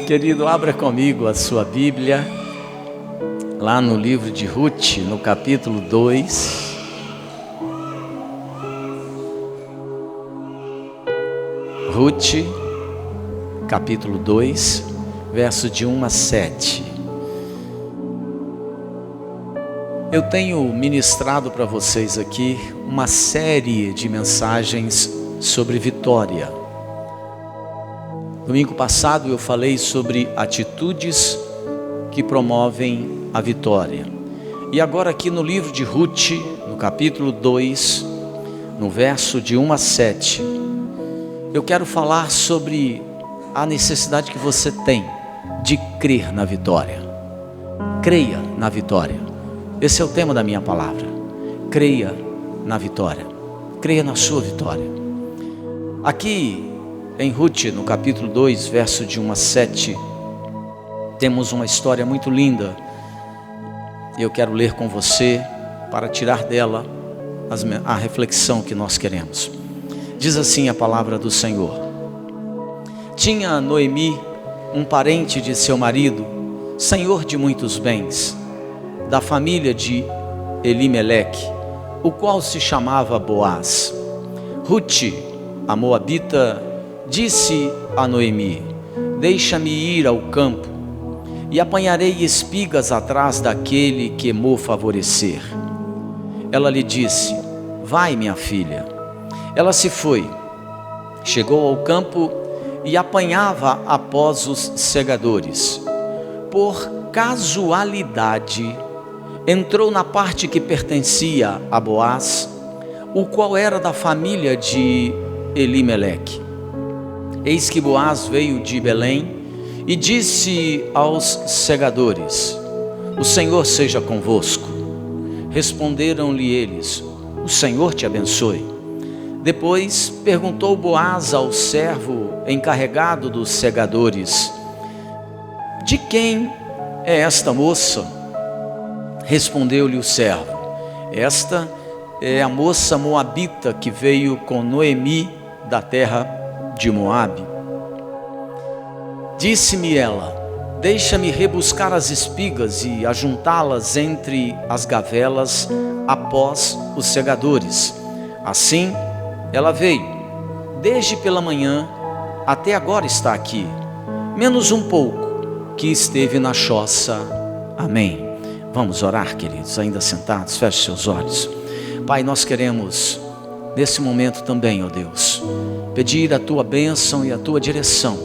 Querido, abra comigo a sua Bíblia, lá no livro de Ruth, no capítulo 2. Ruth, capítulo 2, verso de 1 a 7. Eu tenho ministrado para vocês aqui uma série de mensagens sobre vitória. Domingo passado eu falei sobre atitudes que promovem a vitória. E agora aqui no livro de Ruth, no capítulo 2, no verso de 1 a 7, eu quero falar sobre a necessidade que você tem de crer na vitória. Creia na vitória. Esse é o tema da minha palavra. Creia na vitória. Creia na sua vitória. Aqui em Ruth, no capítulo 2, verso de 1 a 7, temos uma história muito linda. Eu quero ler com você para tirar dela a reflexão que nós queremos. Diz assim a palavra do Senhor: Tinha Noemi um parente de seu marido, senhor de muitos bens, da família de Elimeleque, o qual se chamava Boaz. Ruth, a moabita, disse a Noemi: Deixa-me ir ao campo, e apanharei espigas atrás daquele que me favorecer. Ela lhe disse: Vai, minha filha. Ela se foi, chegou ao campo e apanhava após os segadores. Por casualidade, entrou na parte que pertencia a Boaz, o qual era da família de Elimeleque. Eis que Boaz veio de Belém e disse aos segadores: O Senhor seja convosco. Responderam-lhe eles: O Senhor te abençoe. Depois perguntou Boaz ao servo encarregado dos segadores: De quem é esta moça? Respondeu-lhe o servo: Esta é a moça moabita que veio com Noemi da terra de Moabe. Disse-me ela: Deixa-me rebuscar as espigas e ajuntá-las entre as gavelas após os segadores. Assim ela veio, desde pela manhã até agora está aqui, menos um pouco que esteve na choça. Amém. Vamos orar, queridos, ainda sentados, feche seus olhos. Pai, nós queremos nesse momento também, ó Deus, pedir a tua bênção e a tua direção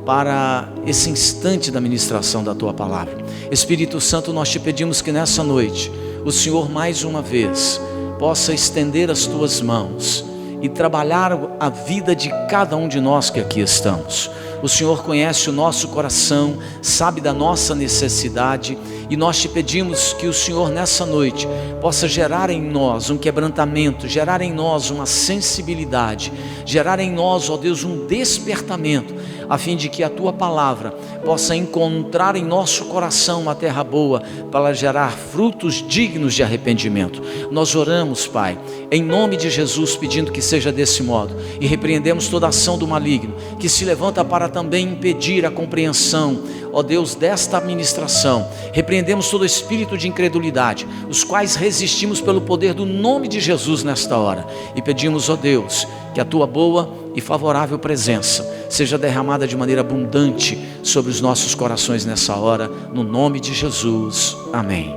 para esse instante da ministração da tua palavra. Espírito Santo, nós te pedimos que nessa noite o Senhor mais uma vez possa estender as tuas mãos e trabalhar a vida de cada um de nós que aqui estamos. O Senhor conhece o nosso coração, sabe da nossa necessidade, e nós te pedimos que o Senhor nessa noite possa gerar em nós um quebrantamento, gerar em nós uma sensibilidade, gerar em nós, ó Deus, um despertamento, a fim de que a tua palavra possa encontrar em nosso coração uma terra boa para gerar frutos dignos de arrependimento. Nós oramos, Pai, em nome de Jesus, pedindo que seja desse modo, e repreendemos toda ação do maligno que se levanta para também impedir a compreensão, ó Deus, desta administração. Repreendemos todo espírito de incredulidade, os quais resistimos pelo poder do nome de Jesus nesta hora, e pedimos, ó Deus, que a tua boa e favorável presença seja derramada de maneira abundante sobre os nossos corações nessa hora, no nome de Jesus, amém.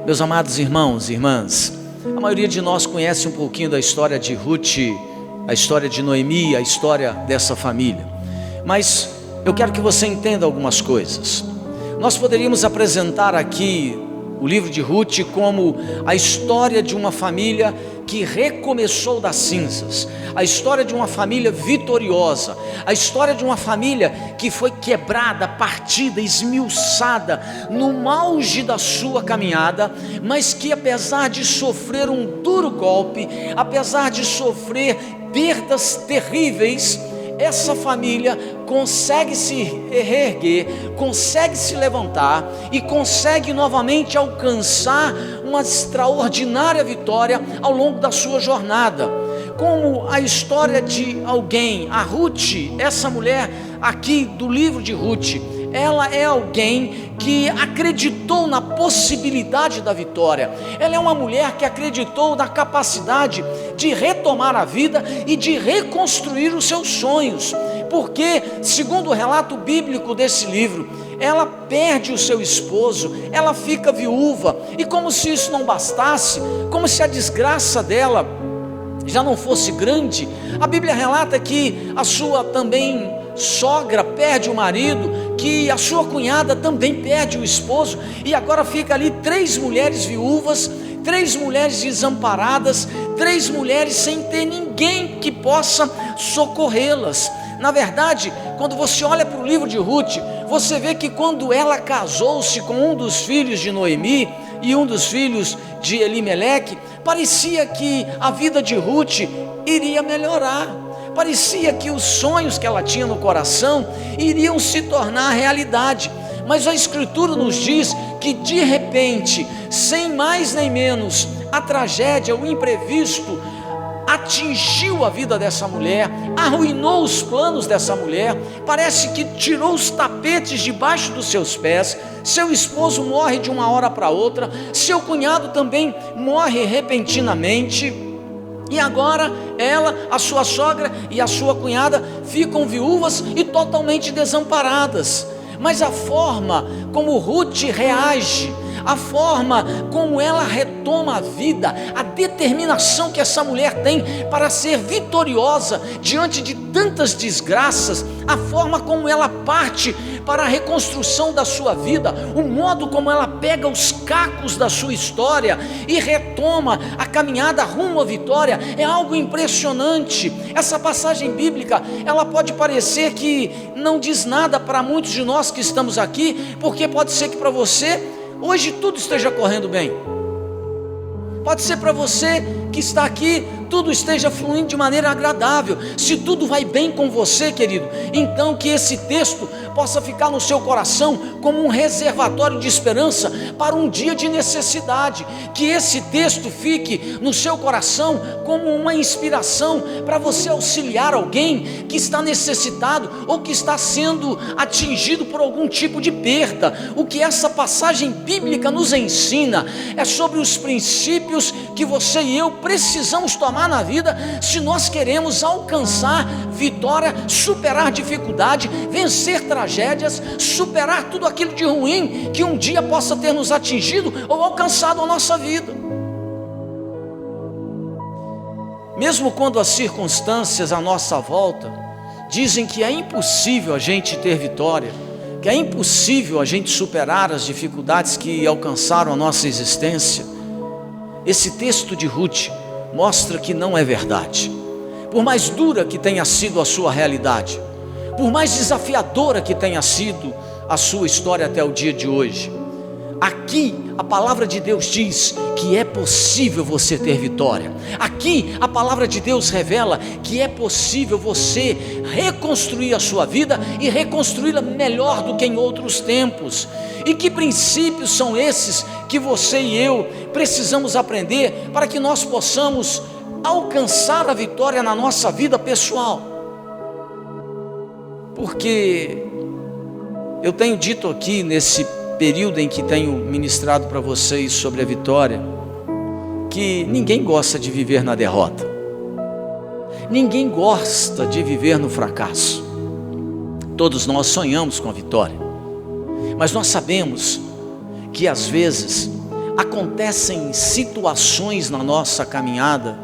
Meus amados irmãos e irmãs, a maioria de nós conhece um pouquinho da história de Ruth, a história de Noemi, a história dessa família, mas eu quero que você entenda algumas coisas. Nós poderíamos apresentar aqui o livro de Ruth como a história de uma família que recomeçou das cinzas, a história de uma família vitoriosa, a história de uma família que foi quebrada, partida, esmiuçada no auge da sua caminhada, mas que apesar de sofrer um duro golpe, apesar de sofrer perdas terríveis, essa família consegue se reerguer, consegue se levantar e consegue novamente alcançar uma extraordinária vitória ao longo da sua jornada. como a história de alguém. A Ruth, essa mulher aqui do livro de Ruth, ela é alguém que acreditou na possibilidade da vitória. Ela é uma mulher que acreditou na capacidade de retomar a vida e de reconstruir os seus sonhos, porque, segundo o relato bíblico desse livro, ela perde o seu esposo, ela fica viúva, e como se isso não bastasse, como se a desgraça dela já não fosse grande, a Bíblia relata que a sua também sogra perde o marido, que a sua cunhada também perde o esposo, e agora fica ali 3 mulheres viúvas, 3 mulheres desamparadas, 3 mulheres sem ter ninguém que possa socorrê-las. Na verdade, quando você olha para o livro de Ruth, você vê que quando ela casou-se com um dos filhos de Noemi e um dos filhos de Elimeleque, parecia que a vida de Ruth iria melhorar, parecia que os sonhos que ela tinha no coração iriam se tornar realidade. Mas a Escritura nos diz que de repente, sem mais nem menos, a tragédia, o imprevisto, atingiu a vida dessa mulher, arruinou os planos dessa mulher, parece que tirou os tapetes debaixo dos seus pés. Seu esposo morre de uma hora para outra, seu cunhado também morre repentinamente, e agora ela, a sua sogra e a sua cunhada ficam viúvas e totalmente desamparadas. Mas a forma como Ruth reage, a forma como ela retoma a vida, a determinação que essa mulher tem para ser vitoriosa diante de tantas desgraças, a forma como ela parte para a reconstrução da sua vida, o modo como ela pega os cacos da sua história e retoma a caminhada rumo à vitória, é algo impressionante. Essa passagem bíblica, ela pode parecer que não diz nada para muitos de nós que estamos aqui, porque pode ser que para você hoje tudo esteja correndo bem, pode ser para você que está aqui, tudo esteja fluindo de maneira agradável. Se tudo vai bem com você, querido, então que esse texto possa ficar no seu coração como um reservatório de esperança para um dia de necessidade. Que esse texto fique no seu coração como uma inspiração para você auxiliar alguém que está necessitado ou que está sendo atingido por algum tipo de perda. O que essa passagem bíblica nos ensina é sobre os princípios que você e eu precisamos tomar na vida se nós queremos alcançar vitória, superar dificuldade, vencer tragédias, superar tudo aquilo de ruim que um dia possa ter nos atingido ou alcançado a nossa vida. Mesmo quando as circunstâncias à nossa volta dizem que é impossível a gente ter vitória, que é impossível a gente superar as dificuldades que alcançaram a nossa existência, esse texto de Ruth mostra que não é verdade. Por mais dura que tenha sido a sua realidade, por mais desafiadora que tenha sido a sua história até o dia de hoje, aqui a palavra de Deus diz que é possível você ter vitória. Aqui a palavra de Deus revela que é possível você reconstruir a sua vida e reconstruí-la melhor do que em outros tempos. E que princípios são esses que você e eu precisamos aprender para que nós possamos alcançar a vitória na nossa vida pessoal? Porque eu tenho dito aqui nesse período em que tenho ministrado para vocês sobre a vitória, que ninguém gosta de viver na derrota, ninguém gosta de viver no fracasso. Todos nós sonhamos com a vitória, mas nós sabemos que às vezes acontecem situações na nossa caminhada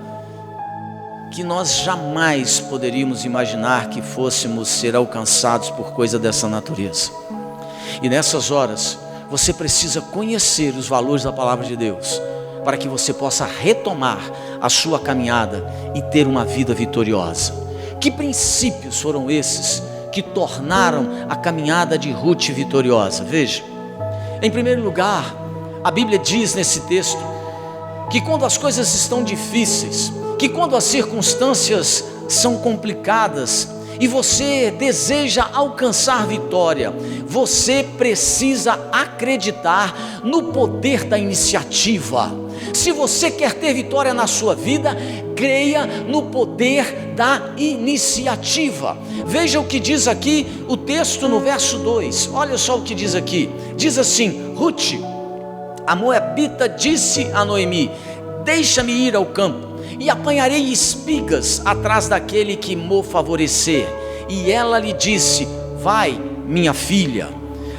que nós jamais poderíamos imaginar que fôssemos ser alcançados por coisa dessa natureza. E nessas horas, você precisa conhecer os valores da palavra de Deus, para que você possa retomar a sua caminhada e ter uma vida vitoriosa. Que princípios foram esses que tornaram a caminhada de Ruth vitoriosa? Veja, em primeiro lugar, a Bíblia diz nesse texto, que quando as coisas estão difíceis, que quando as circunstâncias são complicadas, e você deseja alcançar vitória, você precisa acreditar no poder da iniciativa. Se você quer ter vitória na sua vida, creia no poder da iniciativa. Veja o que diz aqui o texto no verso 2, olha só o que diz aqui, diz assim: Ruth, a moabita, disse a Noemi: deixa-me ir ao campo, e apanharei espigas atrás daquele que me favorecer. E ela lhe disse: vai, minha filha.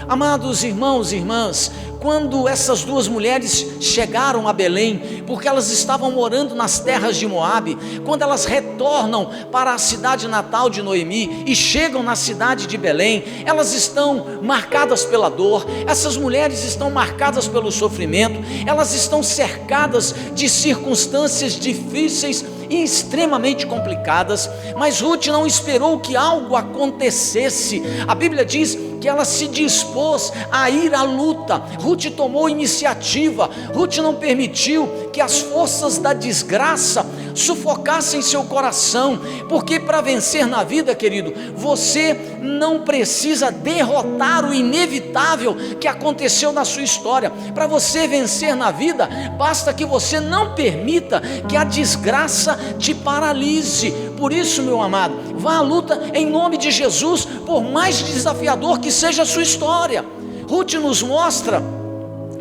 Amados irmãos e irmãs, quando essas duas mulheres chegaram a Belém, porque elas estavam morando nas terras de Moabe, quando elas retornam para a cidade natal de Noemi e chegam na cidade de Belém, elas estão marcadas pela dor, essas mulheres estão marcadas pelo sofrimento, elas estão cercadas de circunstâncias difíceis e extremamente complicadas, mas Ruth não esperou que algo acontecesse. A Bíblia diz que ela se dispôs a ir à luta. Ruth tomou iniciativa. Ruth não permitiu que as forças da desgraça sufocassem seu coração, porque para vencer na vida, querido, você não precisa derrotar o inevitável que aconteceu na sua história. Para você vencer na vida, basta que você não permita que a desgraça te paralise. Por isso, meu amado, vá à luta em nome de Jesus, por mais desafiador que seja a sua história. Ruth nos mostra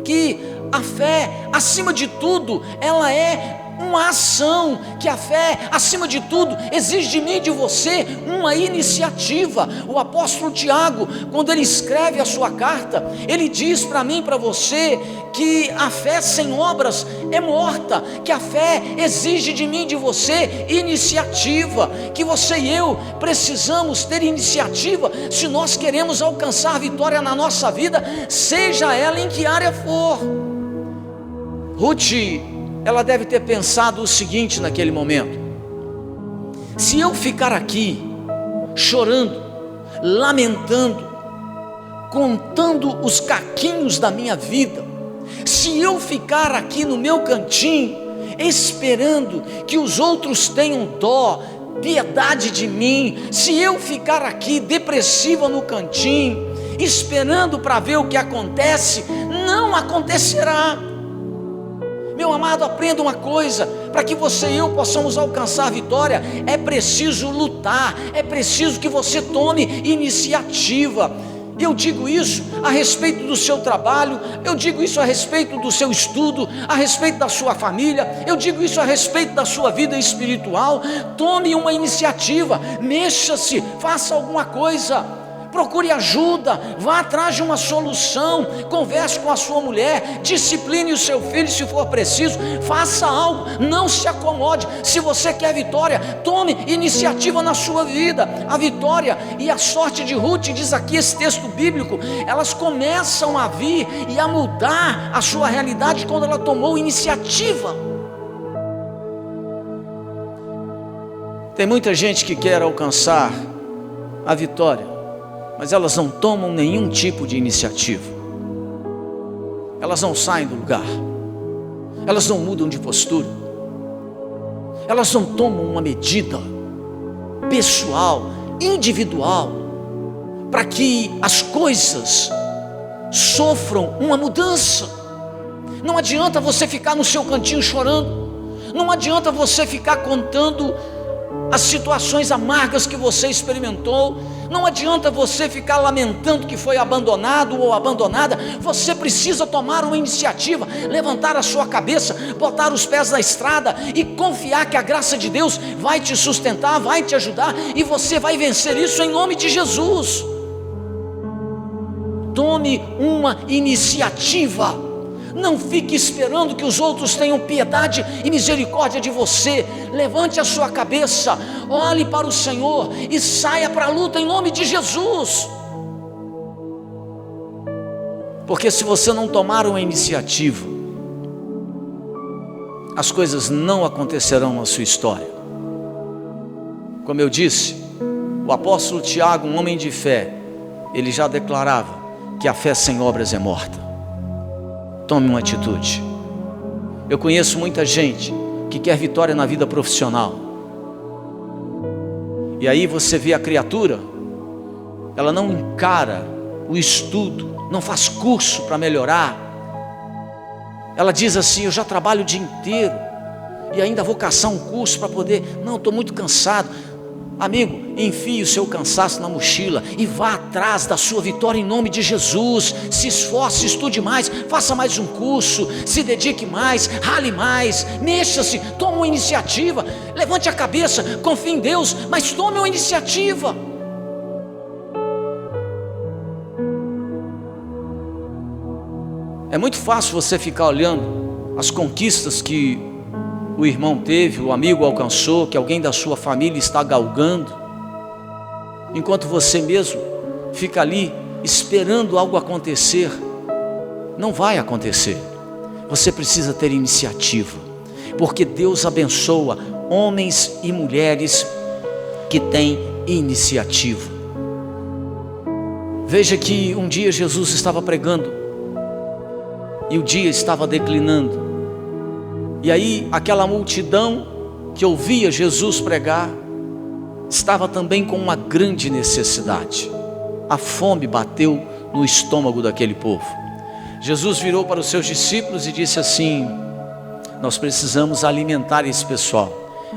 que a fé, acima de tudo, ela é uma ação, que a fé, acima de tudo, exige de mim e de você uma iniciativa. O apóstolo Tiago, quando ele escreve a sua carta, ele diz para mim e para você que a fé sem obras é morta, que a fé exige de mim e de você iniciativa, que você e eu precisamos ter iniciativa se nós queremos alcançar vitória na nossa vida, seja ela em que área for. Ruth, ela deve ter pensado o seguinte naquele momento: se eu ficar aqui chorando, lamentando, contando os caquinhos da minha vida, se eu ficar aqui no meu cantinho, esperando que os outros tenham dó, piedade de mim, se eu ficar aqui depressiva no cantinho, esperando para ver o que acontece, não acontecerá. Meu amado, aprenda uma coisa: para que você e eu possamos alcançar a vitória, é preciso lutar, é preciso que você tome iniciativa. Eu digo isso a respeito do seu trabalho, eu digo isso a respeito do seu estudo, a respeito da sua família, eu digo isso a respeito da sua vida espiritual. Tome uma iniciativa, mexa-se, faça alguma coisa. Procure ajuda, vá atrás de uma solução, converse com a sua mulher, discipline o seu filho se for preciso, faça algo, não se acomode. Se você quer vitória, tome iniciativa na sua vida. A vitória e a sorte de Ruth, diz aqui esse texto bíblico, elas começam a vir e a mudar a sua realidade quando ela tomou iniciativa. Tem muita gente que quer alcançar a vitória, mas elas não tomam nenhum tipo de iniciativa. Elas não saem do lugar, elas não mudam de postura, elas não tomam uma medida pessoal, individual, para que as coisas sofram uma mudança. Não adianta você ficar no seu cantinho chorando, não adianta você ficar contando as situações amargas que você experimentou, não adianta você ficar lamentando que foi abandonado ou abandonada. Você precisa tomar uma iniciativa, levantar a sua cabeça, botar os pés na estrada e confiar que a graça de Deus vai te sustentar, vai te ajudar, e você vai vencer isso em nome de Jesus. Tome uma iniciativa. Não fique esperando que os outros tenham piedade e misericórdia de você. Levante a sua cabeça, olhe para o Senhor e saia para a luta em nome de Jesus. Porque se você não tomar uma iniciativa, as coisas não acontecerão na sua história. Como eu disse, o apóstolo Tiago, um homem de fé, ele já declarava que a fé sem obras é morta. Tome uma atitude. Eu conheço muita gente que quer vitória na vida profissional, e aí você vê a criatura, ela não encara o estudo, não faz curso para melhorar. Ela diz assim: eu já trabalho o dia inteiro, e ainda vou caçar um curso para poder, não, estou muito cansado. Amigo, enfie o seu cansaço na mochila e vá atrás da sua vitória em nome de Jesus. Se esforce, estude mais, faça mais um curso, se dedique mais, rale mais, mexa-se, tome uma iniciativa, levante a cabeça, confie em Deus, mas tome uma iniciativa. É muito fácil você ficar olhando as conquistas que o irmão teve, o amigo alcançou, que alguém da sua família está galgando, enquanto você mesmo fica ali esperando algo acontecer. Não vai acontecer. Você precisa ter iniciativa, porque Deus abençoa homens e mulheres que têm iniciativa. Veja que um dia Jesus estava pregando e o dia estava declinando. E aí aquela multidão que ouvia Jesus pregar estava também com uma grande necessidade. A fome bateu no estômago daquele povo. Jesus virou para os seus discípulos e disse assim: nós precisamos alimentar esse pessoal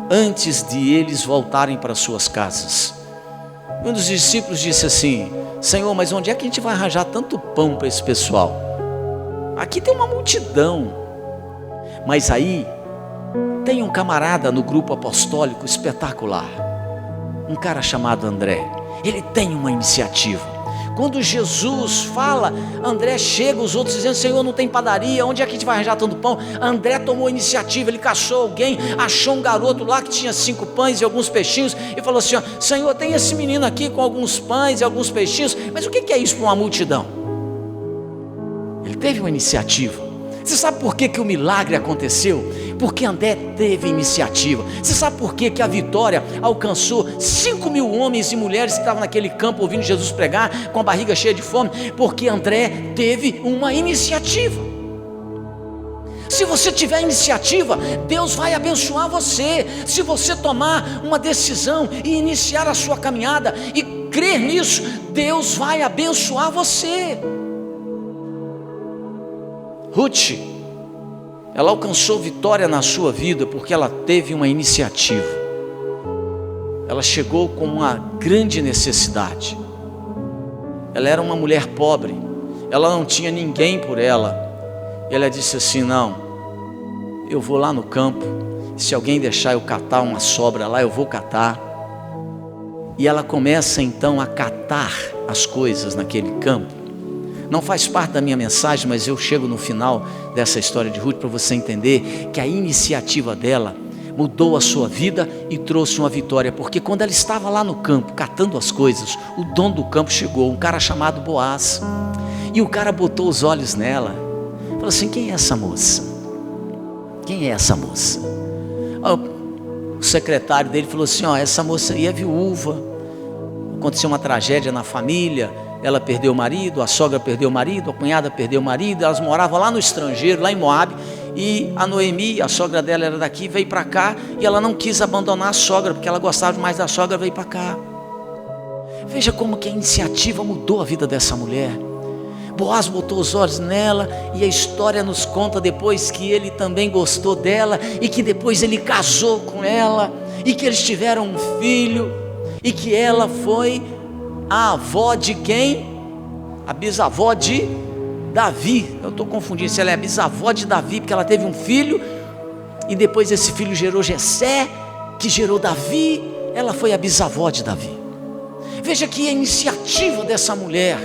antes de eles voltarem para suas casas. E um dos discípulos disse assim: Senhor, mas onde é que a gente vai arranjar tanto pão para esse pessoal? Aqui tem uma multidão. Mas aí tem um camarada no grupo apostólico espetacular, um cara chamado André. Ele tem uma iniciativa. Quando Jesus fala, André chega, os outros dizendo: Senhor, não tem padaria, onde é que a gente vai arranjar tanto pão? André tomou a iniciativa, ele caçou alguém, achou um garoto lá que tinha 5 pães e alguns peixinhos, e falou assim: Senhor, tem esse menino aqui com alguns pães e alguns peixinhos, mas o que é isso para uma multidão? Ele teve uma iniciativa. Você sabe por que o milagre aconteceu? Porque André teve iniciativa. Você sabe por que a vitória alcançou 5.000 homens e mulheres que estavam naquele campo ouvindo Jesus pregar, com a barriga cheia de fome? Porque André teve uma iniciativa. Se você tiver iniciativa, Deus vai abençoar você. Se você tomar uma decisão e iniciar a sua caminhada e crer nisso, Deus vai abençoar você. Ruth, ela alcançou vitória na sua vida porque ela teve uma iniciativa. Ela chegou com uma grande necessidade. Ela era uma mulher pobre, ela não tinha ninguém por ela. E ela disse assim: não, eu vou lá no campo, se alguém deixar eu catar uma sobra lá, eu vou catar. E ela começa então a catar as coisas naquele campo. Não faz parte da minha mensagem, mas eu chego no final dessa história de Ruth para você entender que a iniciativa dela mudou a sua vida e trouxe uma vitória. Porque quando ela estava lá no campo catando as coisas, o dono do campo chegou, um cara chamado Boaz, e o cara botou os olhos nela, falou assim: quem é essa moça? Quem é essa moça? O secretário dele falou assim: essa moça aí é viúva, aconteceu uma tragédia na família, ela perdeu o marido, a sogra perdeu o marido, a cunhada perdeu o marido, elas moravam lá no estrangeiro, lá em Moabe, e a Noemi, a sogra dela era daqui, veio para cá, e ela não quis abandonar a sogra, porque ela gostava mais da sogra, veio para cá. Veja como que a iniciativa mudou a vida dessa mulher. Boaz botou os olhos nela, e a história nos conta depois que ele também gostou dela, e que depois ele casou com ela, e que eles tiveram um filho, e que ela foi a avó de quem? A bisavó de Davi. Eu estou confundindo se ela é a bisavó de Davi, porque ela teve um filho, e depois esse filho gerou Jessé, que gerou Davi. Ela foi a bisavó de Davi. Veja que a iniciativa dessa mulher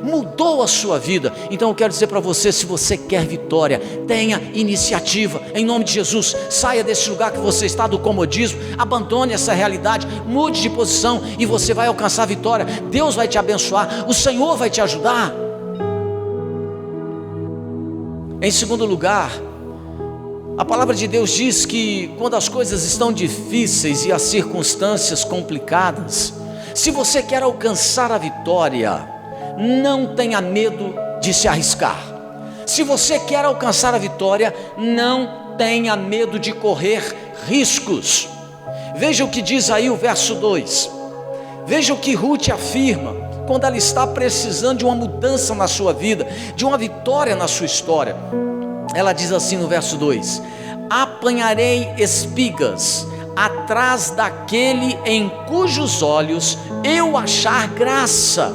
mudou a sua vida. Então eu quero dizer para você: se você quer vitória, tenha iniciativa, em nome de Jesus. Saia desse lugar que você está, do comodismo, abandone essa realidade, mude de posição e você vai alcançar a vitória. Deus vai te abençoar, o Senhor vai te ajudar. Em segundo lugar, a palavra de Deus diz que quando as coisas estão difíceis e as circunstâncias complicadas, se você quer alcançar a vitória, não tenha medo de se arriscar. Se você quer alcançar a vitória, não tenha medo de correr riscos. Veja o que diz aí o verso 2. Veja o que Ruth afirma quando ela está precisando de uma mudança na sua vida, de uma vitória na sua história. Ela diz assim no verso 2: apanharei espigas atrás daquele em cujos olhos eu achar graça.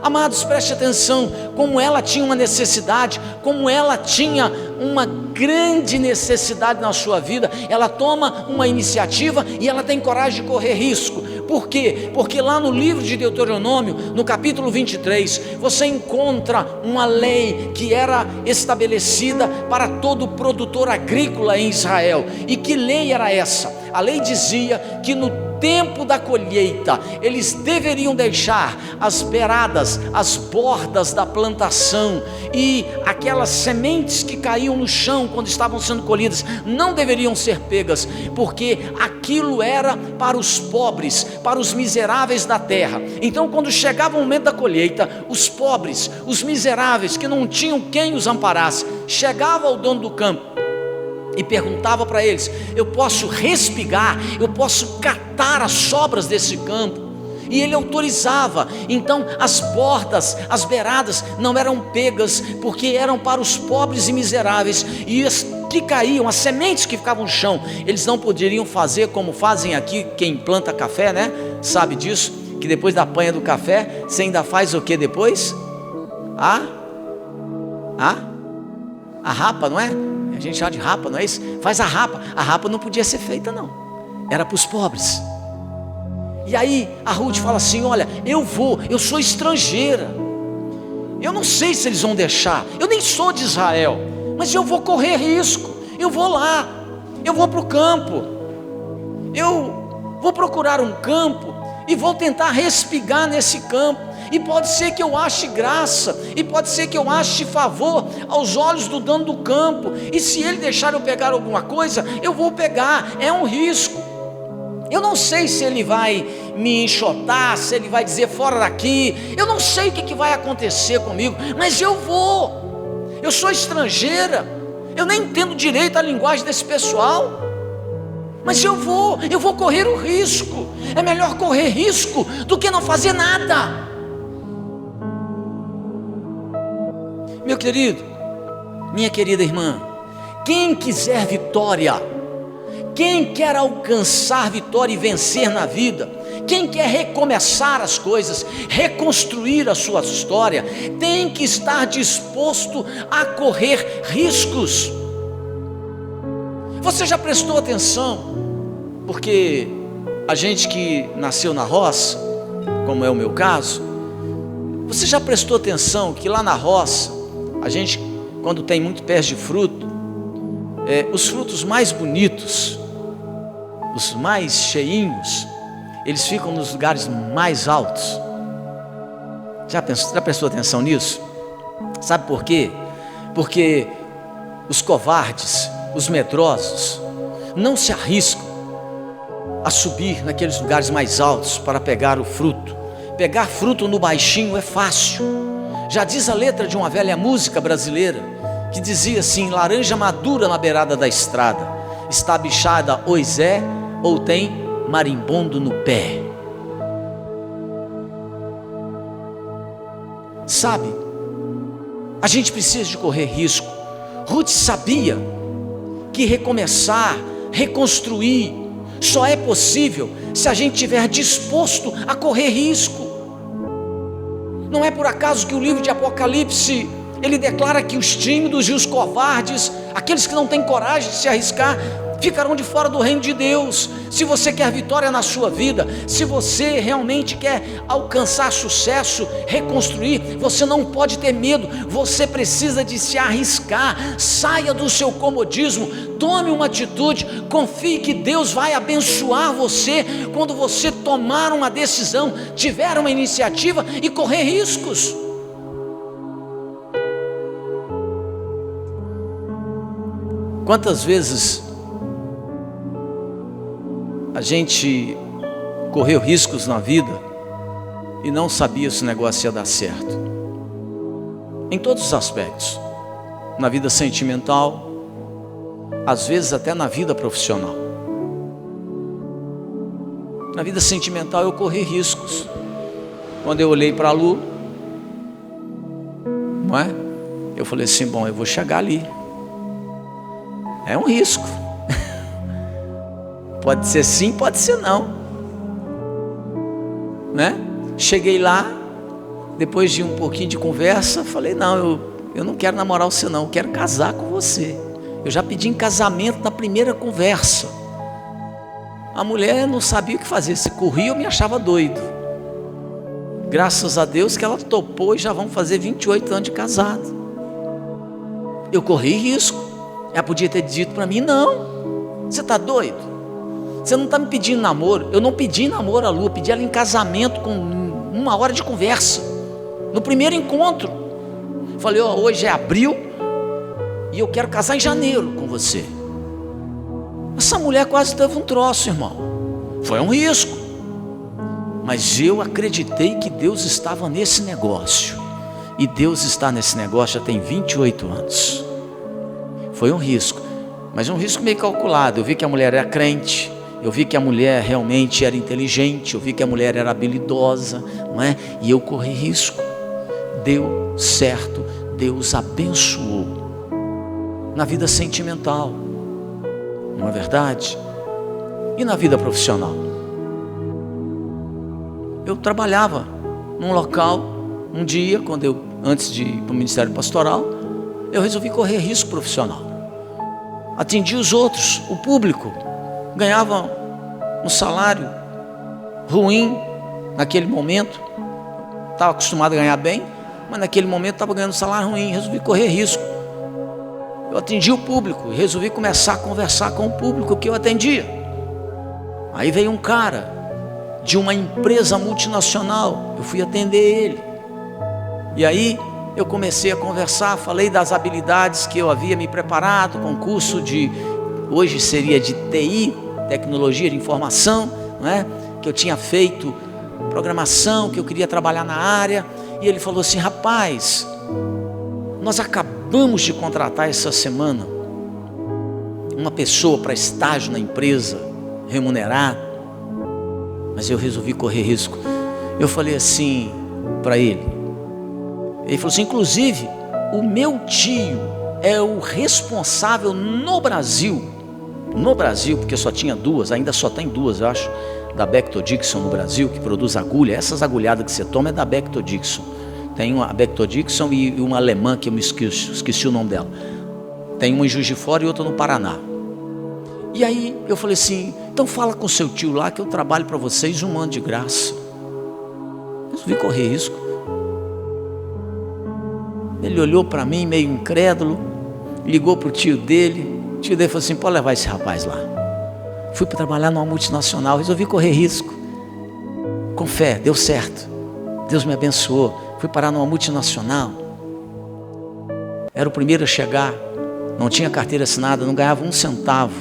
Amados, preste atenção, como ela tinha uma necessidade, como ela tinha uma grande necessidade na sua vida, ela toma uma iniciativa e ela tem coragem de correr risco. Por quê? Porque lá no livro de Deuteronômio, no capítulo 23, você encontra uma lei que era estabelecida para todo produtor agrícola em Israel. E que lei era essa? A lei dizia que no tempo da colheita, eles deveriam deixar as beiradas, as bordas da plantação e aquelas sementes que caíam no chão quando estavam sendo colhidas, não deveriam ser pegas, porque aquilo era para os pobres, para os miseráveis da terra. Então, quando chegava o momento da colheita, os pobres, os miseráveis, que não tinham quem os amparasse, chegava ao dono do campo e perguntava para eles: eu posso respigar, eu posso catar as sobras desse campo? E ele autorizava. Então as bordas, as beiradas não eram pegas, porque eram para os pobres e miseráveis, e as que caíam, as sementes que ficavam no chão, eles não poderiam fazer como fazem aqui quem planta café, né? Sabe disso, que depois da apanha do café, você ainda faz o que depois? A rapa, não é? A gente chama de rapa, não é isso? Faz a rapa não podia ser feita não, era para os pobres. E aí a Ruth fala assim: olha, eu sou estrangeira, eu não sei se eles vão deixar, eu nem sou de Israel, mas eu vou correr risco, eu vou lá, eu vou para o campo, eu vou procurar um campo e vou tentar respigar nesse campo, e pode ser que eu ache graça, e pode ser que eu ache favor aos olhos do dono do campo, e se ele deixar eu pegar alguma coisa, eu vou pegar, é um risco. Eu não sei se ele vai me enxotar, se ele vai dizer fora daqui, eu não sei o que vai acontecer comigo, mas eu vou. Eu sou estrangeira, eu nem entendo direito a linguagem desse pessoal, mas eu vou correr o risco. É melhor correr risco do que não fazer nada. Meu querido, minha querida irmã, quem quiser vitória, quem quer alcançar vitória e vencer na vida, quem quer recomeçar as coisas, reconstruir a sua história, tem que estar disposto a correr riscos. Você já prestou atenção? Porque a gente que nasceu na roça, como é o meu caso, você já prestou atenção que lá na roça, a gente, quando tem muito pés de fruto, os frutos mais bonitos, os mais cheinhos, eles ficam nos lugares mais altos. Já prestou atenção nisso? Sabe por quê? Porque os covardes, os medrosos, não se arriscam a subir naqueles lugares mais altos para pegar o fruto. Pegar fruto no baixinho é fácil. Já diz a letra de uma velha música brasileira, que dizia assim: laranja madura na beirada da estrada, está bichada ou tem marimbondo no pé. Sabe, a gente precisa de correr risco. Ruth sabia que recomeçar, reconstruir, só é possível se a gente estiver disposto a correr risco. Não é por acaso que o livro de Apocalipse, ele declara que os tímidos e os covardes, aqueles que não têm coragem de se arriscar, ficarão de fora do reino de Deus. Se você quer vitória na sua vida, se você realmente quer alcançar sucesso, reconstruir, você não pode ter medo, você precisa de se arriscar. Saia do seu comodismo, tome uma atitude, confie que Deus vai abençoar você quando você tomar uma decisão, tiver uma iniciativa e correr riscos. Quantas vezes a gente correu riscos na vida e não sabia se o negócio ia dar certo, em todos os aspectos, na vida sentimental, às vezes até na vida profissional. Na vida sentimental eu corri riscos. Quando eu olhei para a Lu, não é? Eu falei assim: bom, eu vou chegar ali. É um risco. Pode ser sim, pode ser não, né? Cheguei lá, depois de um pouquinho de conversa, falei: não, eu não quero namorar você não, eu quero casar com você. Eu já pedi em casamento na primeira conversa. A mulher não sabia o que fazer, se corria eu me achava doido. Graças a Deus que ela topou e já vão fazer 28 anos de casado. Eu corri risco. Ela podia ter dito para mim: não, você está doido? Você não está me pedindo namoro. Eu não pedi namoro a Lu, eu pedi ela em casamento com 1 hora de conversa. No primeiro encontro. Falei: ó, hoje é abril e eu quero casar em janeiro com você. Essa mulher quase teve um troço, irmão. Foi um risco. Mas eu acreditei que Deus estava nesse negócio. E Deus está nesse negócio já tem 28 anos. Foi um risco, mas um risco meio calculado. Eu vi que a mulher era crente. Eu vi que a mulher realmente era inteligente. Eu vi que a mulher era habilidosa, não é? E eu corri risco. Deu certo. Deus abençoou. Na vida sentimental, não é verdade? E na vida profissional? Eu trabalhava num local, um dia, antes de ir para o ministério pastoral, eu resolvi correr risco profissional. Atendi os outros, o público, ganhava um salário ruim naquele momento. Estava acostumado a ganhar bem, mas naquele momento estava ganhando um salário ruim. Resolvi correr risco. Eu atendi o público, resolvi começar a conversar com o público que eu atendia. Aí veio um cara de uma empresa multinacional, eu fui atender ele. E aí eu comecei a conversar, falei das habilidades que eu havia me preparado, com curso hoje seria de TI, tecnologia de informação, não é? Que eu tinha feito programação, que eu queria trabalhar na área. E ele falou assim: rapaz, nós acabamos de contratar essa semana uma pessoa para estágio na empresa, remunerado, mas eu resolvi correr risco. Eu falei assim para ele falou assim: inclusive o meu tio é o responsável no Brasil, porque só tinha 2, ainda só tem 2, eu acho, da Becton Dickinson no Brasil, que produz agulha. Essas agulhadas que você toma é da Becton Dickinson. Tem uma Becton Dickinson e uma alemã que eu me esqueci o nome dela. Tem uma em Juiz de Fora e outra no Paraná. E aí eu falei assim: então fala com seu tio lá que eu trabalho para vocês 1 ano de graça. Resolvi correr risco. Ele olhou para mim meio incrédulo, ligou para o tio dele. O tio dele falou assim: pode levar esse rapaz lá. Fui para trabalhar numa multinacional, resolvi correr risco. Com fé, deu certo. Deus me abençoou. Fui parar numa multinacional. Era o primeiro a chegar, não tinha carteira assinada, não ganhava 1 centavo.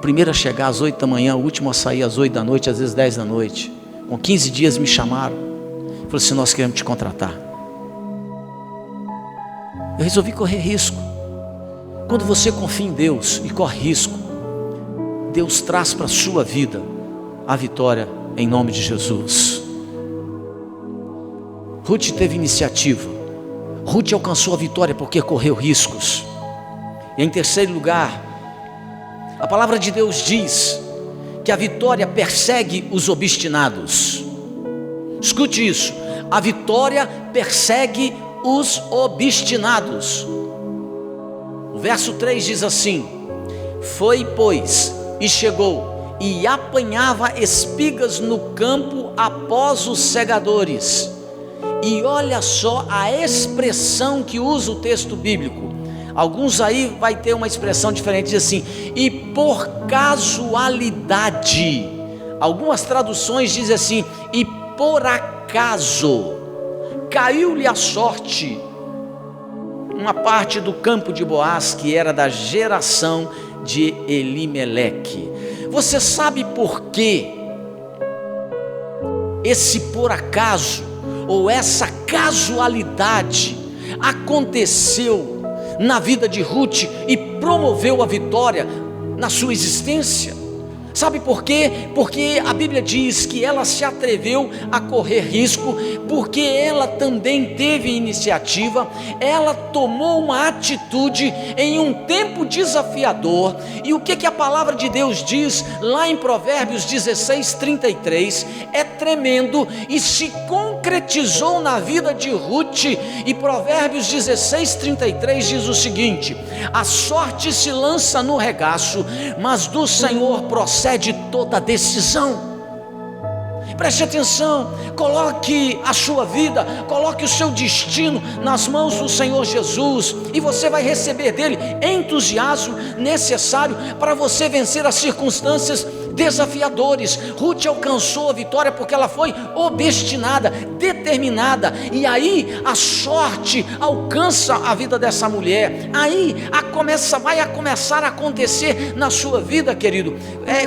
Primeiro a chegar às 8 da manhã, o último a sair às 8 da noite, às vezes 10 da noite. Com 15 dias me chamaram. Falei assim: nós queremos te contratar. Eu resolvi correr risco. Quando você confia em Deus e corre risco, Deus traz para a sua vida a vitória em nome de Jesus. Ruth teve iniciativa. Ruth alcançou a vitória porque correu riscos. E em terceiro lugar, a palavra de Deus diz que a vitória persegue os obstinados. Escute isso: a vitória persegue os obstinados. O verso 3 diz assim: foi, pois, e chegou, e apanhava espigas no campo após os segadores. E olha só a expressão que usa o texto bíblico. Alguns aí vai ter uma expressão diferente, diz assim: e por casualidade. Algumas traduções dizem assim: e por acaso caiu-lhe a sorte uma parte do campo de Boaz, que era da geração de Elimeleque. Você sabe por que esse por acaso, ou essa casualidade, aconteceu na vida de Ruth e promoveu a vitória na sua existência? Sabe por quê? Porque a Bíblia diz que ela se atreveu a correr risco, porque ela também teve iniciativa, ela tomou uma atitude em um tempo desafiador. E o que a palavra de Deus diz lá em Provérbios 16:33 é tremendo e se concretizou na vida de Ruth. E Provérbios 16:33 diz o seguinte: a sorte se lança no regaço, mas do Senhor procede toda decisão. Preste atenção, coloque a sua vida, coloque o seu destino nas mãos do Senhor Jesus, e você vai receber dele entusiasmo necessário para você vencer as circunstâncias desafiadores. Ruth alcançou a vitória porque ela foi obstinada, determinada, e aí a sorte alcança a vida dessa mulher. Aí vai começar a acontecer na sua vida, querido,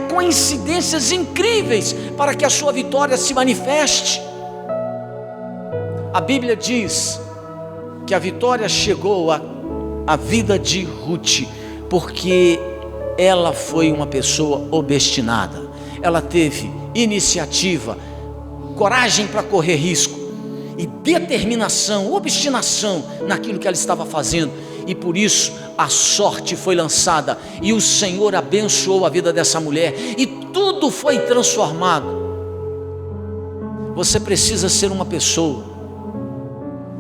coincidências incríveis para que a sua vitória se manifeste. A Bíblia diz que a vitória chegou à vida de Ruth porque ela foi uma pessoa obstinada, ela teve iniciativa, coragem para correr risco e determinação, obstinação naquilo que ela estava fazendo, e por isso a sorte foi lançada e o Senhor abençoou a vida dessa mulher e tudo foi transformado. Você precisa ser uma pessoa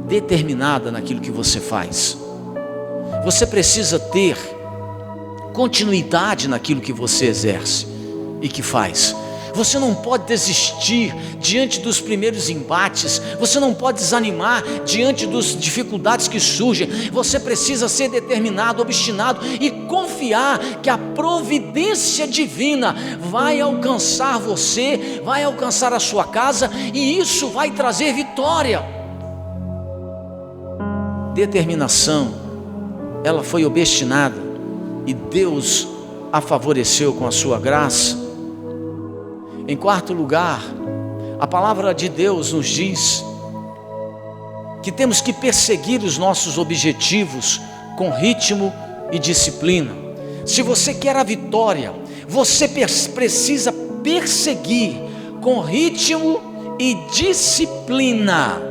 determinada naquilo que você faz, você precisa ter continuidade naquilo que você exerce e que faz. Você não pode desistir diante dos primeiros embates, você não pode desanimar diante das dificuldades que surgem. Você precisa ser determinado, obstinado e confiar que a providência divina vai alcançar você, vai alcançar a sua casa, e isso vai trazer vitória. Determinação, ela foi obstinada e Deus a favoreceu com a sua graça. Em quarto lugar, a palavra de Deus nos diz que temos que perseguir os nossos objetivos com ritmo e disciplina. Se você quer a vitória, você precisa perseguir com ritmo e disciplina,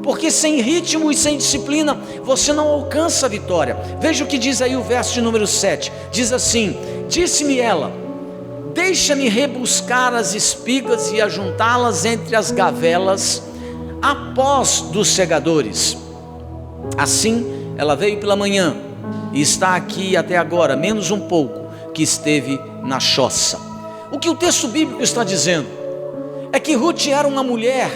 porque sem ritmo e sem disciplina você não alcança a vitória. Veja o que diz aí o verso de número 7, diz assim: disse-me ela, deixa-me rebuscar as espigas e ajuntá-las entre as gavelas após dos segadores. Assim ela veio pela manhã e está aqui até agora, menos um pouco que esteve na choça. O que o texto bíblico está dizendo é que Ruth era uma mulher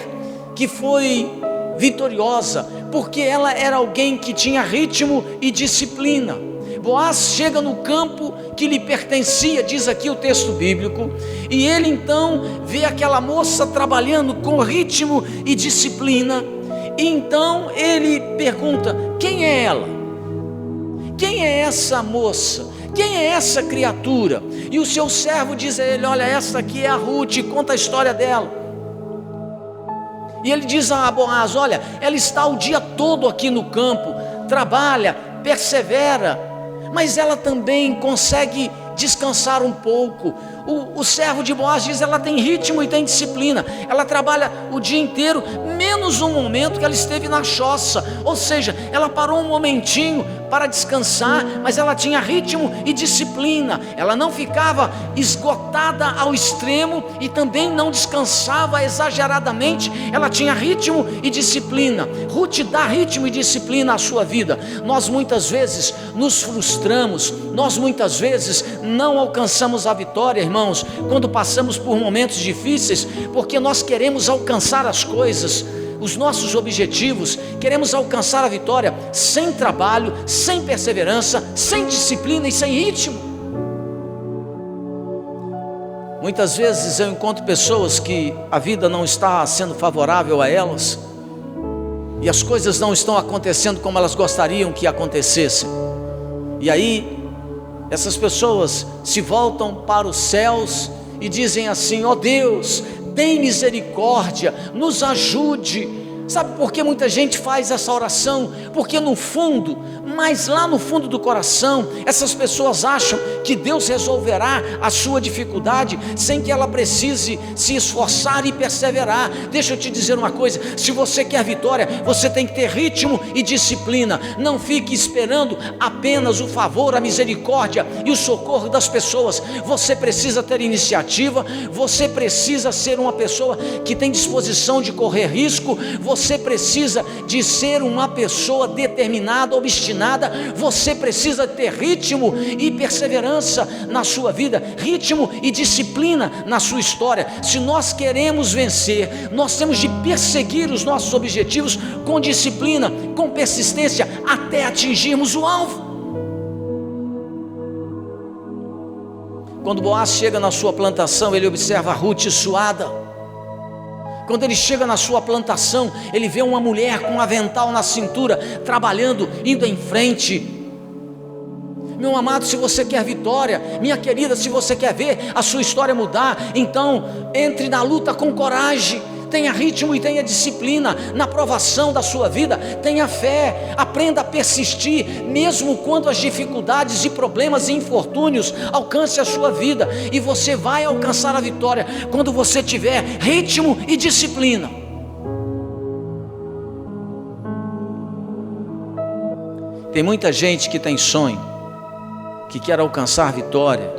que foi vitoriosa, porque ela era alguém que tinha ritmo e disciplina. Boaz chega no campo que lhe pertencia, diz aqui o texto bíblico, e ele então vê aquela moça trabalhando com ritmo e disciplina, e então ele pergunta: quem é ela? Quem é essa moça? Quem é essa criatura? E o seu servo diz a ele: olha, essa aqui é a Ruth, conta a história dela. E ele diz a Boaz: olha, ela está o dia todo aqui no campo, trabalha, persevera, mas ela também consegue descansar um pouco. O servo de Boaz diz: ela tem ritmo e tem disciplina, ela trabalha o dia inteiro, menos um momento que ela esteve na choça, ou seja, ela parou um momentinho para descansar, mas ela tinha ritmo e disciplina, ela não ficava esgotada ao extremo e também não descansava exageradamente, ela tinha ritmo e disciplina. Ruth dá ritmo e disciplina à sua vida. Nós muitas vezes nos frustramos, nós muitas vezes não alcançamos a vitória, irmãos, quando passamos por momentos difíceis, porque nós queremos alcançar as coisas, os nossos objetivos, queremos alcançar a vitória sem trabalho, sem perseverança, sem disciplina e sem ritmo. Muitas vezes eu encontro pessoas que a vida não está sendo favorável a elas, e as coisas não estão acontecendo como elas gostariam que acontecessem, e aí essas pessoas se voltam para os céus e dizem assim: ó Deus, tem misericórdia, nos ajude Sabe por que muita gente faz essa oração? Porque no fundo, mas lá no fundo do coração, essas pessoas acham que Deus resolverá a sua dificuldade sem que ela precise se esforçar e perseverar. Deixa eu te dizer uma coisa: se você quer vitória, você tem que ter ritmo e disciplina. Não fique esperando apenas o favor, a misericórdia e o socorro das pessoas. Você precisa ter iniciativa, você precisa ser uma pessoa que tem disposição de correr risco, você precisa de ser uma pessoa determinada, obstinada, você precisa ter ritmo e perseverança na sua vida, ritmo e disciplina na sua história. Se nós queremos vencer, nós temos de perseguir os nossos objetivos com disciplina, com persistência, até atingirmos o alvo. Quando Boaz chega na sua plantação, ele observa a Ruth suada. Quando ele chega na sua plantação, ele vê uma mulher com um avental na cintura, trabalhando, indo em frente. Meu amado, se você quer vitória, minha querida, se você quer ver a sua história mudar, então entre na luta com coragem. Tenha ritmo e tenha disciplina na provação da sua vida. Tenha fé, aprenda a persistir, mesmo quando as dificuldades e problemas e infortúnios alcancem a sua vida. E você vai alcançar a vitória quando você tiver ritmo e disciplina. Tem muita gente que tem sonho, que quer alcançar vitória,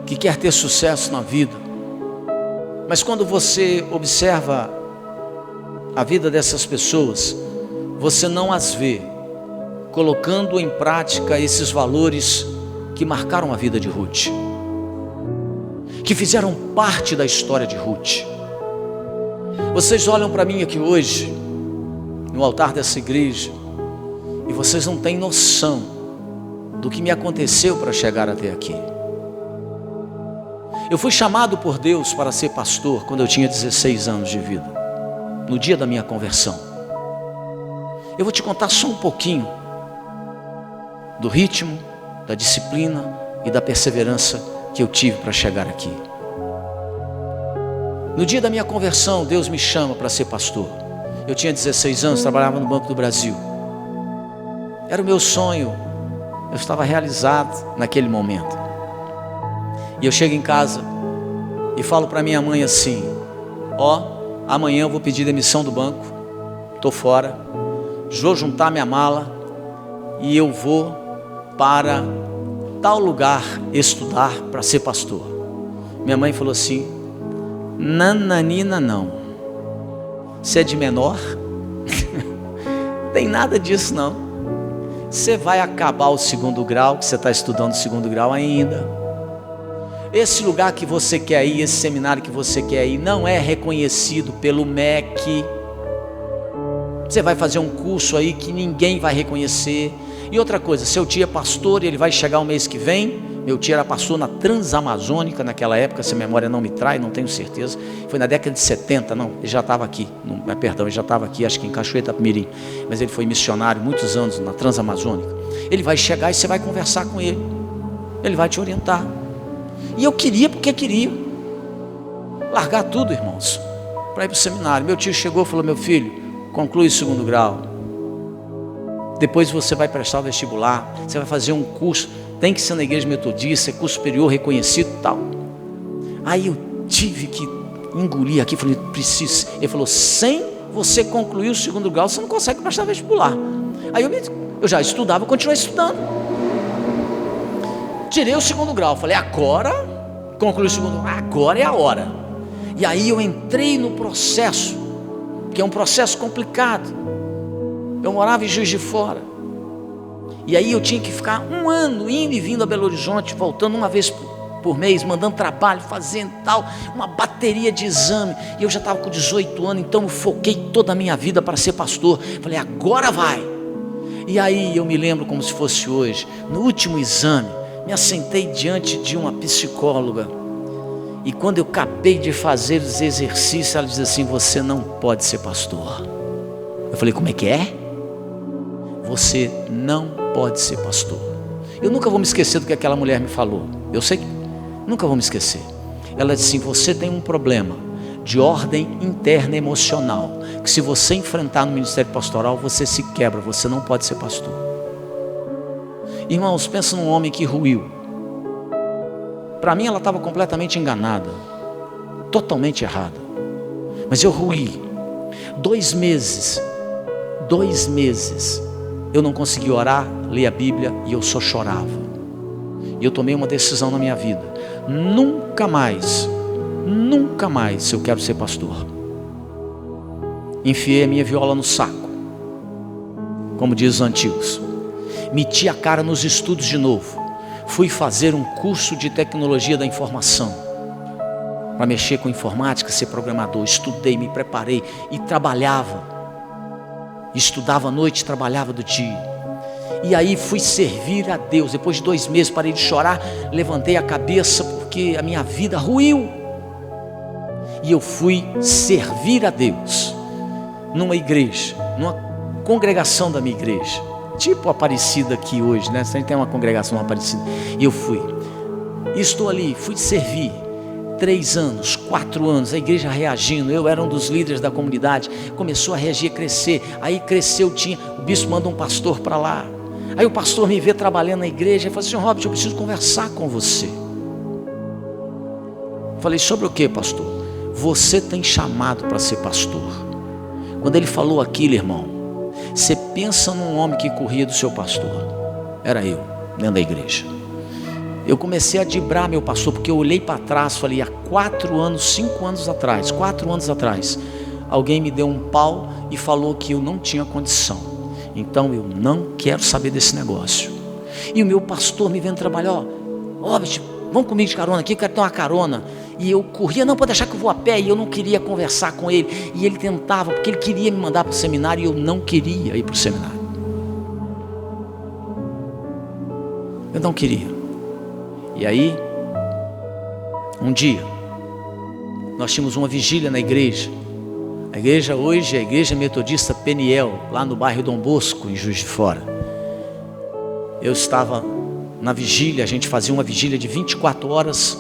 que quer ter sucesso na vida. Mas quando você observa a vida dessas pessoas, você não as vê colocando em prática esses valores que marcaram a vida de Ruth, que fizeram parte da história de Ruth. Vocês olham para mim aqui hoje, no altar dessa igreja, e vocês não têm noção do que me aconteceu para chegar até aqui. Eu fui chamado por Deus para ser pastor quando eu tinha 16 anos de vida, no dia da minha conversão. Eu vou te contar só um pouquinho do ritmo, da disciplina e da perseverança que eu tive para chegar aqui. No dia da minha conversão, Deus me chama para ser pastor. Eu tinha 16 anos, trabalhava no Banco do Brasil. Era o meu sonho, eu estava realizado naquele momento. E eu chego em casa e falo para minha mãe assim: amanhã eu vou pedir demissão do banco, estou fora, vou juntar minha mala e eu vou para tal lugar estudar para ser pastor. Minha mãe falou assim: nananina não, você é de menor? Tem nada disso não, você vai acabar o 2º grau, que você está estudando o 2º grau ainda. Esse lugar que você quer ir, esse seminário que você quer ir, não é reconhecido pelo MEC. Você vai fazer um curso aí que ninguém vai reconhecer. E outra coisa, seu tio é pastor e ele vai chegar o mês que vem. Meu tio era pastor na Transamazônica naquela época, se a memória não me trai, não tenho certeza. Foi na década de 70, não, ele já estava aqui, ele já estava aqui, acho que em Cachoeira do Mirim. Mas ele foi missionário muitos anos na Transamazônica. Ele vai chegar e você vai conversar com ele. Ele vai te orientar. E eu queria, porque queria largar tudo, irmãos, para ir para o seminário. Meu tio chegou e falou: meu filho, conclui o 2º grau, depois você vai prestar o vestibular, você vai fazer um curso, tem que ser na igreja metodista, curso superior reconhecido e tal. Aí eu tive que engolir aqui, falei: preciso. Ele falou: sem você concluir o 2º grau, você não consegue prestar vestibular. Aí eu já estudava, continuei estudando. Tirei o 2º grau, falei: agora, concluí o 2º grau, agora é a hora. E aí eu entrei no processo, que é um processo complicado. Eu morava em Juiz de Fora, e aí eu tinha que ficar 1 ano indo e vindo a Belo Horizonte, voltando uma vez por mês, mandando trabalho, fazendo tal, uma bateria de exame. E eu já estava com 18 anos, então eu foquei toda a minha vida para ser pastor. Falei: agora vai. E aí eu me lembro como se fosse hoje, no último exame, me assentei diante de uma psicóloga, e quando eu acabei de fazer os exercícios, ela diz assim: você não pode ser pastor. Eu falei: como é que é? Você não pode ser pastor. Eu nunca vou me esquecer do que aquela mulher me falou. Eu sei, nunca vou me esquecer. Ela disse assim: você tem um problema de ordem interna emocional, que se você enfrentar no ministério pastoral, você se quebra, você não pode ser pastor. Irmãos, pensa num homem que ruiu. Para mim ela estava completamente enganada, totalmente errada, mas eu ruí. 2 meses eu não consegui orar, ler a Bíblia, e eu só chorava. E eu tomei uma decisão na minha vida: nunca mais eu quero ser pastor. Enfiei a minha viola no saco, como diz os antigos, meti a cara nos estudos de novo, fui fazer um curso de tecnologia da informação, para mexer com informática, ser programador. Estudei, me preparei e trabalhava, estudava à noite, trabalhava do dia. E aí fui servir a Deus. Depois de 2 meses parei de chorar, levantei a cabeça porque a minha vida ruiu, e eu fui servir a Deus numa igreja, numa congregação da minha igreja, tipo Aparecida aqui hoje, né? A gente tem uma congregação Aparecida, e eu fui, estou ali, fui servir. 3 anos, 4 anos, a igreja reagindo. Eu era um dos líderes da comunidade, começou a reagir, a crescer. Aí cresceu, o bispo manda um pastor para lá. Aí o pastor me vê trabalhando na igreja e fala assim: Robert, eu preciso conversar com você. Falei: sobre o que, pastor? Você tem chamado para ser pastor. Quando ele falou aquilo, irmão, você pensa num homem que corria do seu pastor. Era eu, dentro da igreja. Eu comecei a dibrar meu pastor, porque eu olhei para trás, falei: há 4 anos, 5 anos atrás, 4 anos atrás, alguém me deu um pau e falou que eu não tinha condição. Então eu não quero saber desse negócio. E o meu pastor me vendo trabalhar: ó, bicho, vamos comigo de carona aqui, eu quero ter uma carona. E eu corria: não, pode deixar que eu vou a pé. E eu não queria conversar com ele. E ele tentava, porque ele queria me mandar para o seminário, e eu não queria ir para o seminário. Eu não queria. E aí, um dia, nós tínhamos uma vigília na igreja. A igreja hoje é a Igreja Metodista Peniel, lá no bairro Dom Bosco, em Juiz de Fora. Eu estava na vigília, a gente fazia uma vigília de 24 horas.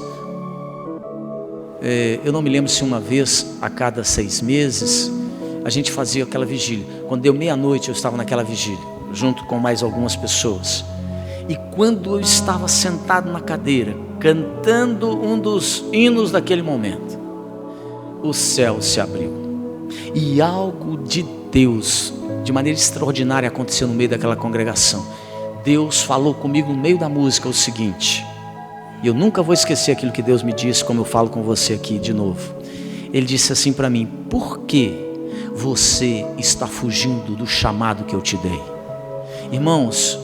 Eu não me lembro se uma vez a cada 6 meses a gente fazia aquela vigília. Quando deu meia-noite eu estava naquela vigília, junto com mais algumas pessoas. E quando eu estava sentado na cadeira, cantando um dos hinos daquele momento, o céu se abriu. E algo de Deus, de maneira extraordinária, aconteceu no meio daquela congregação. Deus falou comigo no meio da música o seguinte, e eu nunca vou esquecer aquilo que Deus me disse, como eu falo com você aqui de novo. Ele disse assim para mim: por que você está fugindo do chamado que eu te dei? Irmãos,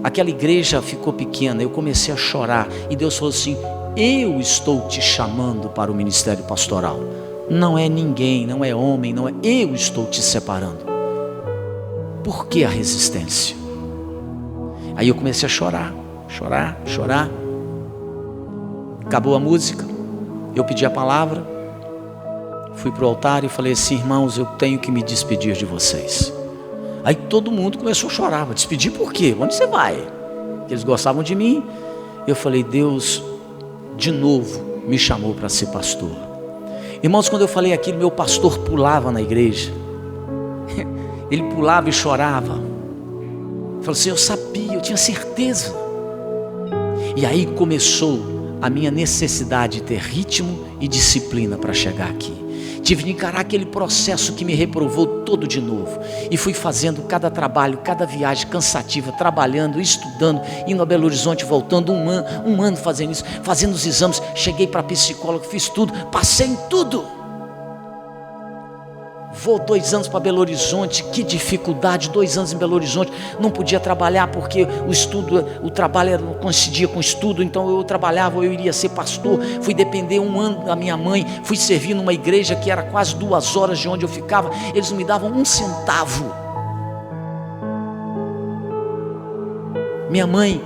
aquela igreja ficou pequena, eu comecei a chorar, e Deus falou assim: eu estou te chamando para o ministério pastoral. Não é ninguém, não é homem, não é, eu estou te separando. Por que a resistência? Aí eu comecei a chorar. Acabou a música, eu pedi a palavra, fui para o altar e falei assim: irmãos, eu tenho que me despedir de vocês. Aí todo mundo começou a chorar. Despedir por quê? Onde você vai? Eles gostavam de mim. Eu falei: Deus de novo me chamou para ser pastor. Irmãos, quando eu falei aquilo, meu pastor pulava na igreja. Ele pulava e chorava. Falou assim: eu sabia, eu tinha certeza. E aí começou a minha necessidade de ter ritmo e disciplina para chegar aqui. Tive de encarar aquele processo que me reprovou todo de novo. E fui fazendo cada trabalho, cada viagem cansativa, trabalhando, estudando, indo a Belo Horizonte, voltando um ano fazendo isso, fazendo os exames. Cheguei para psicólogo, fiz tudo, passei em tudo. Vou 2 anos para Belo Horizonte, que dificuldade, 2 anos em Belo Horizonte, não podia trabalhar porque o trabalho não coincidia com o estudo, então eu trabalhava, eu iria ser pastor, fui depender 1 ano da minha mãe, fui servir numa igreja que era quase 2 horas de onde eu ficava, eles não me davam 1 centavo. Minha mãe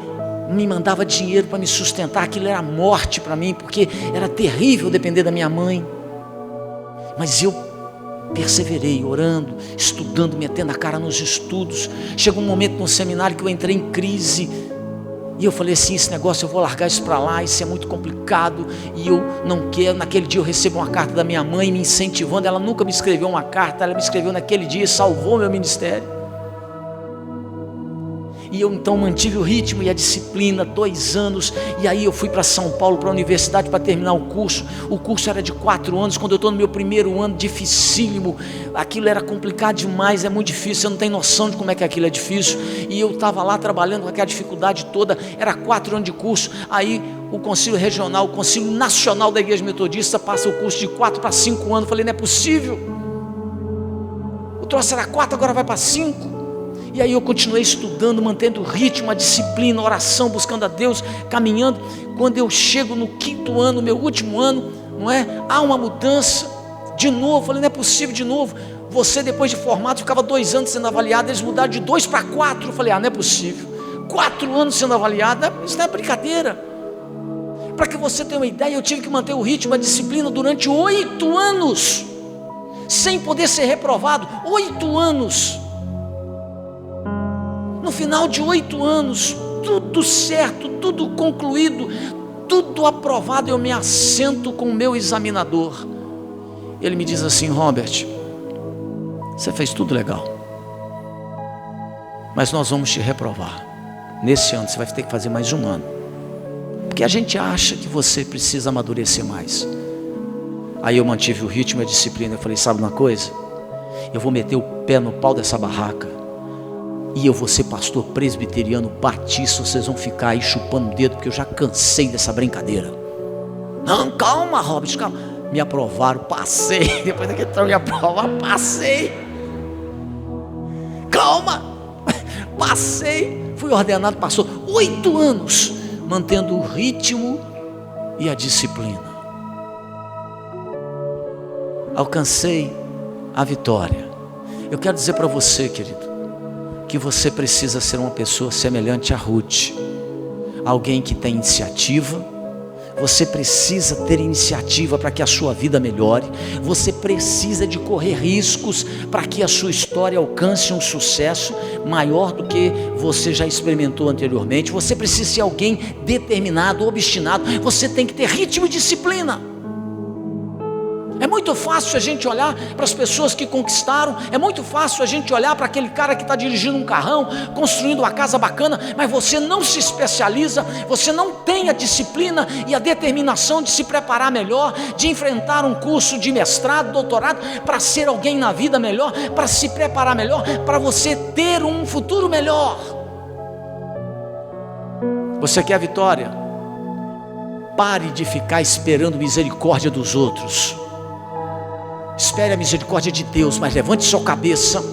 me mandava dinheiro para me sustentar, aquilo era morte para mim, porque era terrível depender da minha mãe, mas eu perseverei, orando, estudando, metendo a cara nos estudos. Chegou um momento no seminário que eu entrei em crise, E eu falei assim, esse negócio eu vou largar isso para lá, isso é muito complicado, e eu não quero. Naquele dia eu recebo uma carta da minha mãe me incentivando. Ela nunca me escreveu uma carta, ela me escreveu naquele dia e salvou meu ministério. E eu então mantive o ritmo e a disciplina, 2 anos, e aí eu fui para São Paulo, para a universidade, para terminar o curso. O curso era de 4 anos, quando eu estou no meu primeiro ano, dificílimo, aquilo era complicado demais, é muito difícil, você não tem noção de como é que aquilo é difícil, e eu estava lá trabalhando com aquela dificuldade toda, era 4 anos de curso. Aí o Conselho Regional, o Conselho Nacional da Igreja Metodista passa o curso de 4 para 5 anos, eu falei, não é possível, o troço era 4, agora vai para 5. E aí eu continuei estudando, mantendo o ritmo, a disciplina, a oração, buscando a Deus, caminhando. Quando eu chego no 5º ano, meu último ano, não é? Há uma mudança, de novo, falei, não é possível de novo. Você depois de formado, ficava 2 anos sendo avaliado, eles mudaram de 2 para 4, eu falei, não é possível, 4 anos sendo avaliado, isso não é brincadeira. Para que você tenha uma ideia, eu tive que manter o ritmo, a disciplina durante 8 anos, sem poder ser reprovado, 8 anos. No final de 8 anos, tudo certo, tudo concluído, tudo aprovado, eu me assento com o meu examinador. Ele me diz assim, Robert, você fez tudo legal, mas nós vamos te reprovar. Nesse ano você vai ter que fazer mais 1 ano, porque a gente acha que você precisa amadurecer mais. Aí eu mantive o ritmo e a disciplina. Eu falei, sabe uma coisa? Eu vou meter o pé no pau dessa barraca, e eu vou ser pastor presbiteriano batista. Vocês vão ficar aí chupando o dedo, porque eu já cansei dessa brincadeira. Não, calma, Robert, calma. Me aprovaram, passei. Depois daquele tempo me aprovaram, passei. Calma, passei. Fui ordenado pastor, 8 anos, mantendo o ritmo e a disciplina. Alcancei a vitória. Eu quero dizer para você, querido, que você precisa ser uma pessoa semelhante a Ruth, alguém que tem iniciativa. Você precisa ter iniciativa para que a sua vida melhore. Você precisa de correr riscos para que a sua história alcance um sucesso maior do que você já experimentou anteriormente. Você precisa ser alguém determinado, obstinado. Você tem que ter ritmo e disciplina. É muito fácil a gente olhar para as pessoas que conquistaram, é muito fácil a gente olhar para aquele cara que está dirigindo um carrão, construindo uma casa bacana, mas você não se especializa, você não tem a disciplina e a determinação de se preparar melhor, de enfrentar um curso de mestrado, doutorado, para ser alguém na vida melhor, para se preparar melhor, para você ter um futuro melhor. Você quer a vitória? Pare de ficar esperando misericórdia dos outros. Espere a misericórdia de Deus, mas levante sua cabeça,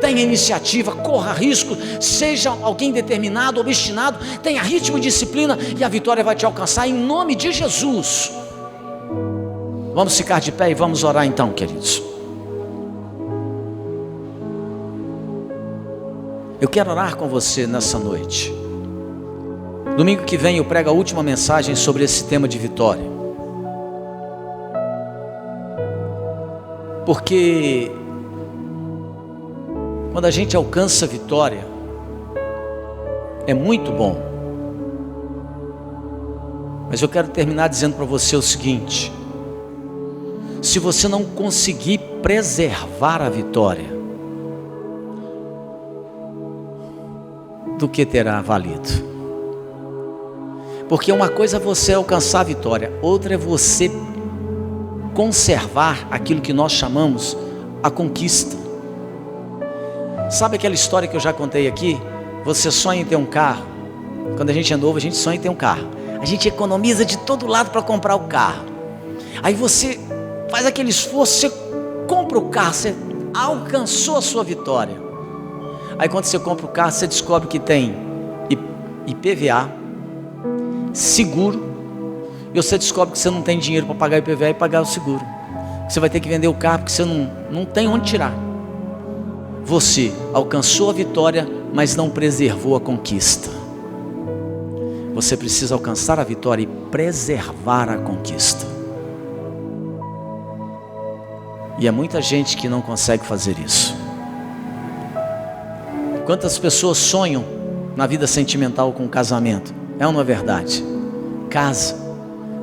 tenha iniciativa, corra risco, seja alguém determinado, obstinado, tenha ritmo e disciplina, e a vitória vai te alcançar em nome de Jesus. Vamos ficar de pé e vamos orar então, queridos. Eu quero orar com você nessa noite. Domingo que vem eu prego a última mensagem sobre esse tema de vitória. Porque quando a gente alcança a vitória, é muito bom. Mas eu quero terminar dizendo para você o seguinte: se você não conseguir preservar a vitória, do que terá valido? Porque uma coisa é você alcançar a vitória, outra é você conservar aquilo que nós chamamos a conquista. Sabe aquela história que eu já contei aqui? Você sonha em ter um carro. Quando a gente é novo, a gente sonha em ter um carro. A gente economiza de todo lado para comprar o carro. Aí você faz aquele esforço, você compra o carro, você alcançou a sua vitória. Aí quando você compra o carro, você descobre que tem IPVA, seguro, e você descobre que você não tem dinheiro para pagar IPVA e pagar o seguro. Você vai ter que vender o carro porque você não tem onde tirar. Você alcançou a vitória, mas não preservou a conquista. Você precisa alcançar a vitória e preservar a conquista. E há muita gente que não consegue fazer isso. Quantas pessoas sonham na vida sentimental com o casamento. É ou não é verdade? Casa,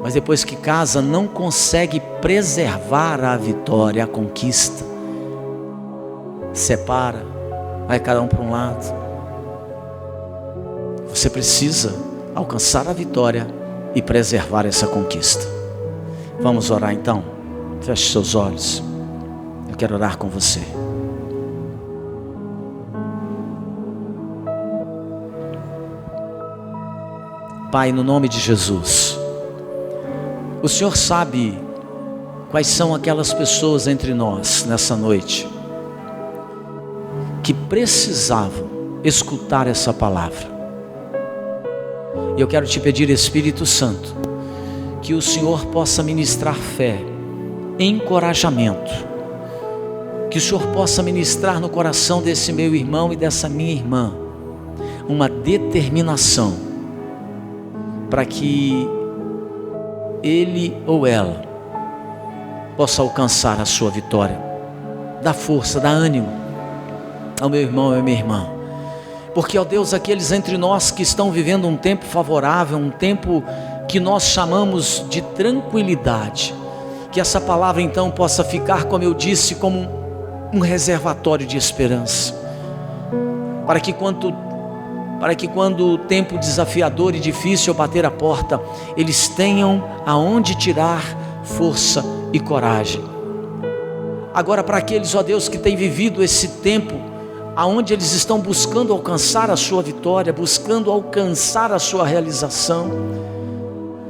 mas depois que casa não consegue preservar a vitória, a conquista. Separa, vai cada um para um lado. Você precisa alcançar a vitória e preservar essa conquista. Vamos orar então? Feche seus olhos. Eu quero orar com você. Pai, no nome de Jesus, o Senhor sabe quais são aquelas pessoas entre nós nessa noite que precisavam escutar essa palavra. E eu quero te pedir, Espírito Santo, que o Senhor possa ministrar fé, encorajamento, que o Senhor possa ministrar no coração desse meu irmão e dessa minha irmã uma determinação para que ele ou ela possa alcançar a sua vitória. Dá força, dá ânimo ao meu irmão e à minha irmã, porque, ó Deus, aqueles entre nós que estão vivendo um tempo favorável, um tempo que nós chamamos de tranquilidade, que essa palavra então possa ficar, como eu disse, como um reservatório de esperança, para que quando o tempo desafiador e difícil bater a porta, eles tenham aonde tirar força e coragem. Agora, para aqueles, ó Deus, que têm vivido esse tempo aonde eles estão buscando alcançar a sua vitória, buscando alcançar a sua realização,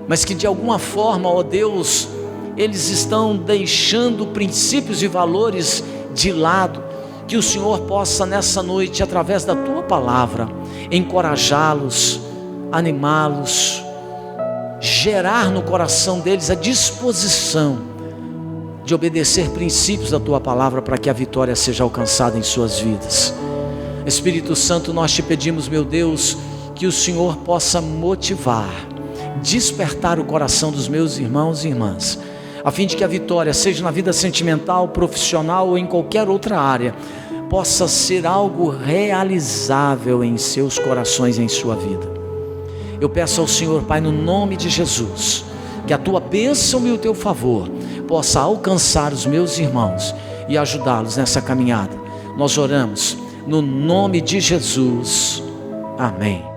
mas que de alguma forma, ó Deus, eles estão deixando princípios e valores de lado, que o Senhor possa nessa noite, através da tua palavra, encorajá-los, animá-los, gerar no coração deles a disposição de obedecer princípios da tua palavra, para que a vitória seja alcançada em suas vidas. Espírito Santo, nós te pedimos, meu Deus, que o Senhor possa motivar, despertar o coração dos meus irmãos e irmãs, a fim de que a vitória, seja na vida sentimental, profissional ou em qualquer outra área, possa ser algo realizável em seus corações, em sua vida. Eu peço ao Senhor, Pai, no nome de Jesus, que a tua bênção e o teu favor possa alcançar os meus irmãos e ajudá-los nessa caminhada. Nós oramos no nome de Jesus. Amém.